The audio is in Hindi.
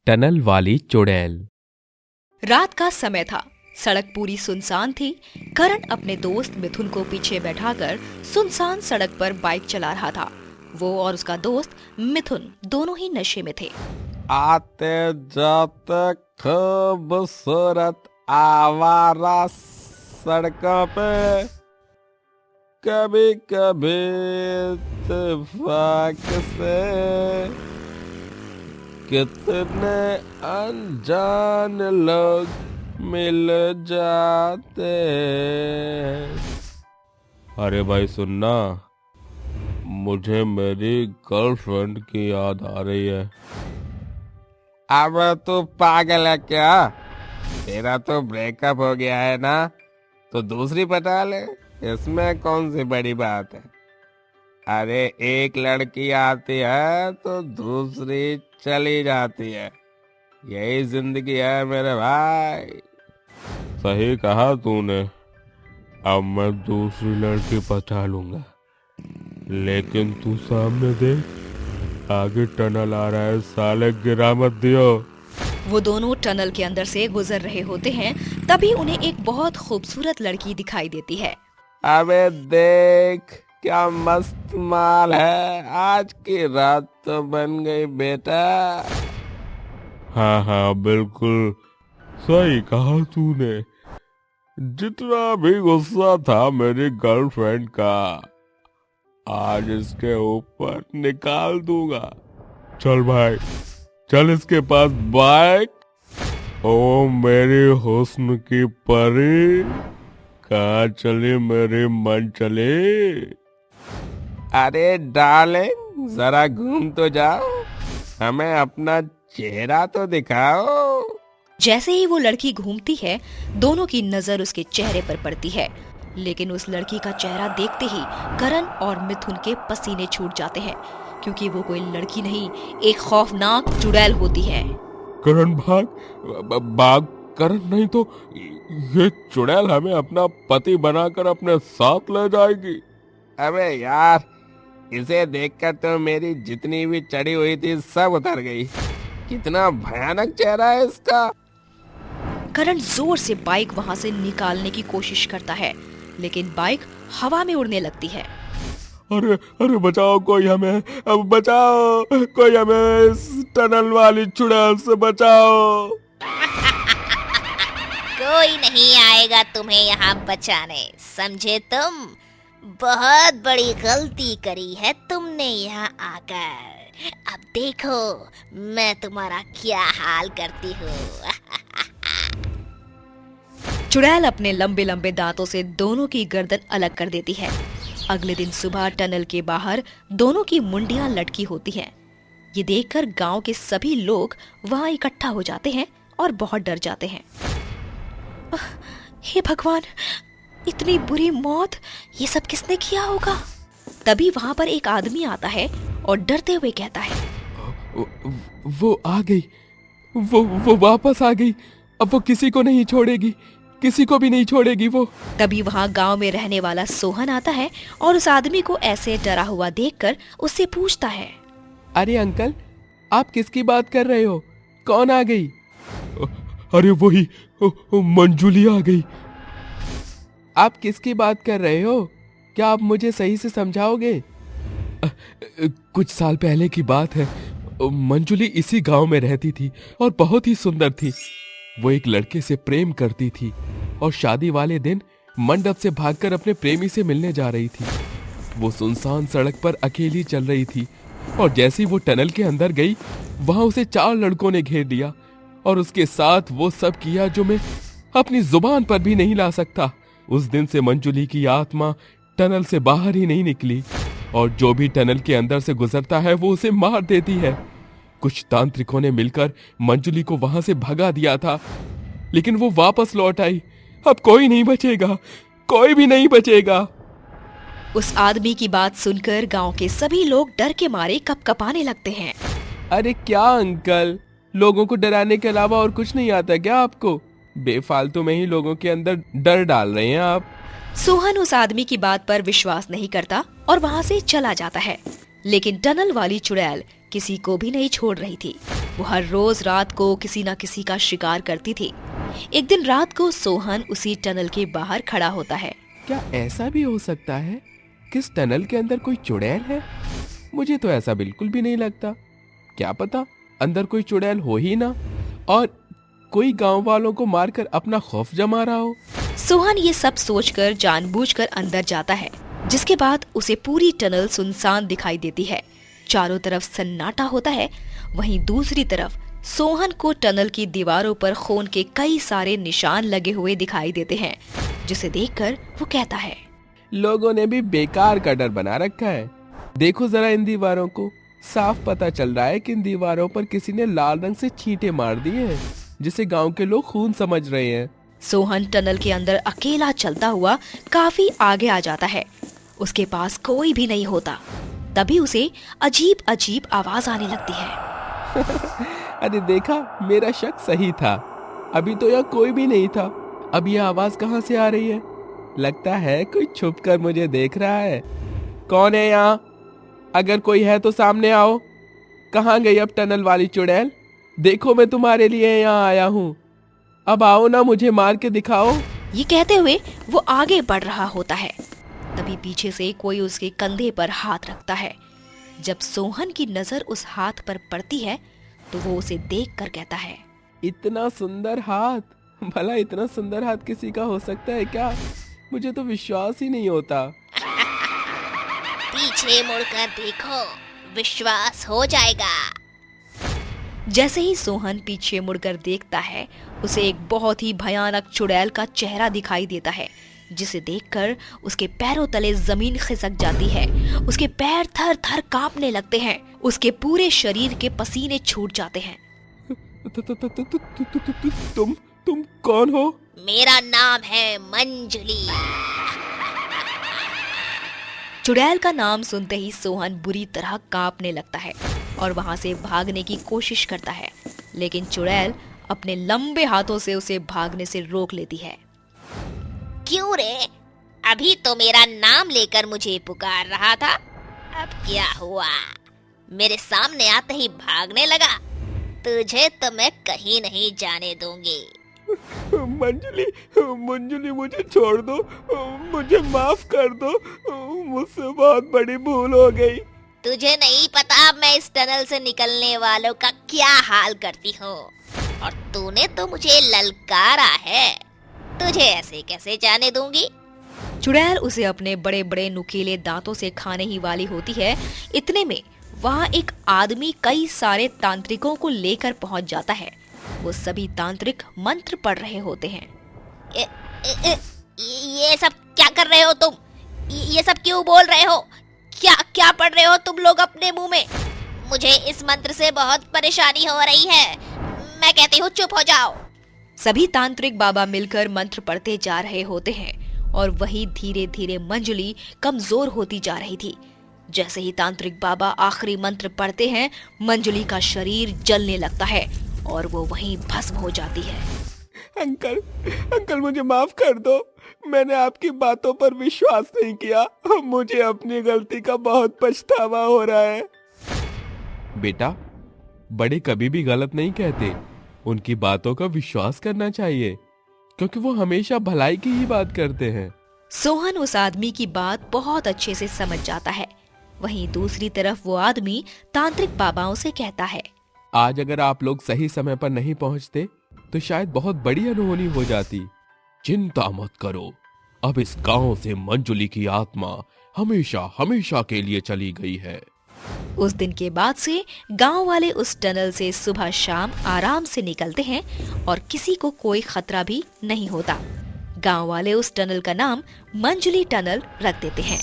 टनल वाली चुड़ैल। रात का समय था। सड़क पूरी सुनसान थी। करण अपने दोस्त मिथुन को पीछे बैठाकर सुनसान सड़क पर बाइक चला रहा था। वो और उसका दोस्त मिथुन दोनों ही नशे में थे। आते जाते खूबसूरत आवारा सड़कों पे कभी कभी इत्तेफाक से कितने अनजान लोग मिल जाते। अरे भाई सुनना, मुझे मेरी गर्लफ्रेंड की याद आ रही है। अब तू पागल है क्या? तेरा तो ब्रेकअप हो गया है ना, तो दूसरी पटा ले, इसमें कौन सी बड़ी बात है। अरे एक लड़की आती है तो दूसरी चली जाती है, यही जिंदगी है मेरे भाई। सही कहा तूने, अब मैं दूसरी लड़की पटा लूंगा, लेकिन तू सामने देख, आगे टनल आ रहा है, साले गिरा मत दियो। वो दोनों टनल के अंदर से गुजर रहे होते हैं, तभी उन्हें एक बहुत खूबसूरत लड़की दिखाई देती है। अबे देख क्या मस्त माल है, आज की रात तो बन गई बेटा। हाँ हाँ बिल्कुल सही कहा तूने, जितना भी गुस्सा था मेरी गर्लफ्रेंड का, आज इसके ऊपर निकाल दूंगा। चल भाई चल इसके पास बाइक। ओ मेरी हुस्न की परी, कहाँ चली मेरी मन चली। अरे डार्लिंग जरा घूम तो जाओ, हमें अपना चेहरा तो दिखाओ। जैसे ही वो लड़की घूमती है, दोनों की नजर उसके चेहरे पर पड़ती है, लेकिन उस लड़की का चेहरा देखते ही करण और मिथुन के पसीने छूट जाते हैं, क्योंकि वो कोई लड़की नहीं, एक खौफनाक चुड़ैल होती है। करण भाग करण, नहीं तो ये चुड़ैल हमें अपना पति बनाकर अपने साथ ले जाएगी। अबे यार, इसे देखकर तो मेरी जितनी भी चढ़ी हुई थी सब उतर गई। कितना भयानक चेहरा है इसका। करण जोर से बाइक वहां से निकालने की कोशिश करता है, लेकिन बाइक हवा में उड़ने लगती है। अरे अरे बचाओ, कोई हमें, अब बचाओ, कोई हमें इस टनल वाली चुड़ैल से बचाओ। कोई नहीं आएगा तुम्हें यहाँ बचाने, समझे तुम? बहुत बड़ी गलती करी है तुमने यहाँ आकर। अब देखो मैं तुम्हारा क्या हाल करती हूँ। चुड़ैल अपने लंबे लंबे दांतों से दोनों की गर्दन अलग कर देती है। अगले दिन सुबह टनल के बाहर दोनों की मुंडियां लटकी होती हैं। ये देखकर गांव के सभी लोग वहां इकट्ठा हो जाते हैं और बहुत डर जाते हैं। हे भगवान, इतनी बुरी मौत, ये सब किसने किया होगा? तभी वहां पर एक आदमी आता है और डरते हुए कहता है, वो आ गई, वो वापस आ गई। अब वो किसी को नहीं छोड़ेगी, किसी को भी नहीं छोड़ेगी वो। तभी वहां गांव में रहने वाला सोहन आता है और उस आदमी को ऐसे डरा हुआ देखकर उससे पूछता है, अरे अंकल, आप किसकी बात कर रहे हो? कौन आ गई? अरे वही मंजुली आ गई। आप किसकी बात कर रहे हो? क्या आप मुझे सही से समझाओगे? कुछ साल पहले की बात है, मंजुली इसी गांव में रहती थी और बहुत ही सुंदर थी। वो एक लड़के से प्रेम करती थी और शादी वाले दिन मंडप से भागकर अपने प्रेमी से मिलने जा रही थी। वो सुनसान सड़क पर अकेली चल रही थी और जैसे ही वो टनल के अंदर गई, वहां उसे 4 लड़कों ने घेर लिया और उसके साथ वो सब किया जो मैं अपनी जुबान पर भी नहीं ला सकता। उस दिन से मंजुली की आत्मा टनल से बाहर ही नहीं निकली और जो भी टनल के अंदर से गुजरता है वो उसे मार देती है। कुछ तांत्रिकों ने मिलकर मंजुली को वहां से भगा दिया था, लेकिन वो वापस लौट आई। अब कोई नहीं बचेगा, कोई भी नहीं बचेगा। उस आदमी की बात सुनकर गांव के सभी लोग डर के मारे कपकपाने लगते हैं। अरे क्या अंकल, लोगों को डराने के अलावा और कुछ नहीं आता क्या आपको? बेफालतू में ही लोगों के अंदर डर डाल रहे हैं आप। सोहन उस आदमी की बात पर विश्वास नहीं करता और वहां से चला जाता है, लेकिन टनल वाली चुड़ैल किसी को भी नहीं छोड़ रही थी। वो हर रोज रात को किसी न किसी का शिकार करती थी। एक दिन रात को सोहन उसी टनल के बाहर खड़ा होता है। क्या ऐसा भी हो सकता है कि इस टनल के अंदर कोई चुड़ैल है? मुझे तो ऐसा बिल्कुल भी नहीं लगता। क्या पता अंदर कोई चुड़ैल हो ही ना और कोई गांव वालों को मारकर अपना खौफ जमा रहा हो। सोहन ये सब सोचकर जानबूझकर अंदर जाता है, जिसके बाद उसे पूरी टनल सुनसान दिखाई देती है। चारों तरफ सन्नाटा होता है। वहीं दूसरी तरफ सोहन को टनल की दीवारों पर खून के कई सारे निशान लगे हुए दिखाई देते हैं, जिसे देखकर वो कहता है, लोगों ने भी बेकार का डर बना रखा है। देखो जरा इन दीवारों को, साफ पता चल रहा है कि इन दीवारों पर किसी ने लाल रंग से छींटे मार दिए हैं, जिसे गांव के लोग खून समझ रहे हैं। सोहन टनल के अंदर अकेला चलता हुआ काफी आगे आ जाता है। उसके पास कोई भी नहीं होता। तभी उसे अजीब अजीब आवाज आने लगती है। अरे देखा, मेरा शक सही था। अभी तो यहाँ कोई भी नहीं था। अब ये आवाज कहाँ से आ रही है? लगता है कोई छुपकर मुझे देख रहा है। कौन है यहाँ? अगर कोई है तो सामने आओ। कहाँ गई अब टनल वाली चुड़ैल? देखो मैं तुम्हारे लिए यहाँ आया हूँ। अब आओ ना, मुझे मार के दिखाओ। ये कहते हुए वो आगे बढ़ रहा होता है। तभी पीछे से कोई उसके कंधे पर हाथ रखता है। जब सोहन की नजर उस हाथ पर पड़ती है तो वो उसे देखकर कहता है, इतना सुंदर हाथ, भला इतना सुंदर हाथ किसी का हो सकता है क्या? मुझे तो विश्वास ही नहीं होता। पीछे मुड़कर देखो, विश्वास हो जाएगा। जैसे ही सोहन पीछे मुड़कर देखता है, उसे एक बहुत ही भयानक चुड़ैल का चेहरा दिखाई देता है, जिसे देखकर उसके पैरों तले जमीन खिसक जाती है। उसके पैर थर थर कांपने लगते हैं। उसके पूरे शरीर के पसीने छूट जाते हैं। तुम कौन हो? मेरा नाम है मंजुली। चुड़ैल का नाम सुनते ही सोहन बुरी तरह कांपने लगता है और वहां से भागने की कोशिश करता है, लेकिन चुड़ैल अपने लंबे हाथों से उसे भागने से रोक लेती है। क्यों रे? अभी तो मेरा नाम लेकर मुझे पुकार रहा था। अब क्या हुआ? मेरे सामने आते ही भागने लगा। तुझे तो मैं कहीं नहीं जाने दूंगी। मंजुली मुझे छोड़ दो, मुझे माफ कर दो। मुझसे बहुत बड़ी भूल हो गई। तुझे नहीं पता मैं इस टनल से निकलने वालों का क्या हाल करती हूँ, और तूने तो मुझे ललकारा है। तुझे ऐसे कैसे जाने दूंगी? चुड़ैल उसे अपने बड़े बड़े नुकीले दांतों से खाने ही वाली होती है। इतने में वहाँ एक आदमी कई सारे तांत्रिकों को लेकर पहुँच जाता है। वो सभी तांत्रिक मंत्र पढ़ रहे होते हैं। ये सब क्या कर रहे हो तुम? ये सब क्यों बोल रहे हो? क्या क्या पढ़ रहे हो तुम लोग अपने मुंह में? मुझे इस मंत्र से बहुत परेशानी हो रही है। मैं कहती हूँ चुप हो जाओ। सभी तांत्रिक बाबा मिलकर मंत्र पढ़ते जा रहे होते हैं और वही धीरे धीरे मंजुली कमजोर होती जा रही थी। जैसे ही तांत्रिक बाबा आखिरी मंत्र पढ़ते हैं, मंजुली का शरीर जलने लगता है और वो वहीं भस्म हो जाती है। अंकल मुझे माफ कर दो। मैंने आपकी बातों पर विश्वास नहीं किया। मुझे अपनी गलती का बहुत पछतावा हो रहा है। बेटा, बड़े कभी भी गलत नहीं कहते। उनकी बातों का विश्वास करना चाहिए, क्योंकि वो हमेशा भलाई की ही बात करते हैं। सोहन उस आदमी की बात बहुत अच्छे से समझ जाता है। वहीं दूसरी तरफ वो आदमी तांत्रिक बाबाओं से कहता है, आज अगर आप लोग सही समय पर नहीं पहुंचते तो शायद बहुत बड़ी अनहोनी हो जाती। चिंता मत करो, अब इस गांव से मंजुली की आत्मा हमेशा हमेशा के लिए चली गई है। उस दिन के बाद से गांव वाले उस टनल से सुबह शाम आराम से निकलते हैं और किसी को कोई खतरा भी नहीं होता। गांव वाले उस टनल का नाम मंजुली टनल रख देते हैं।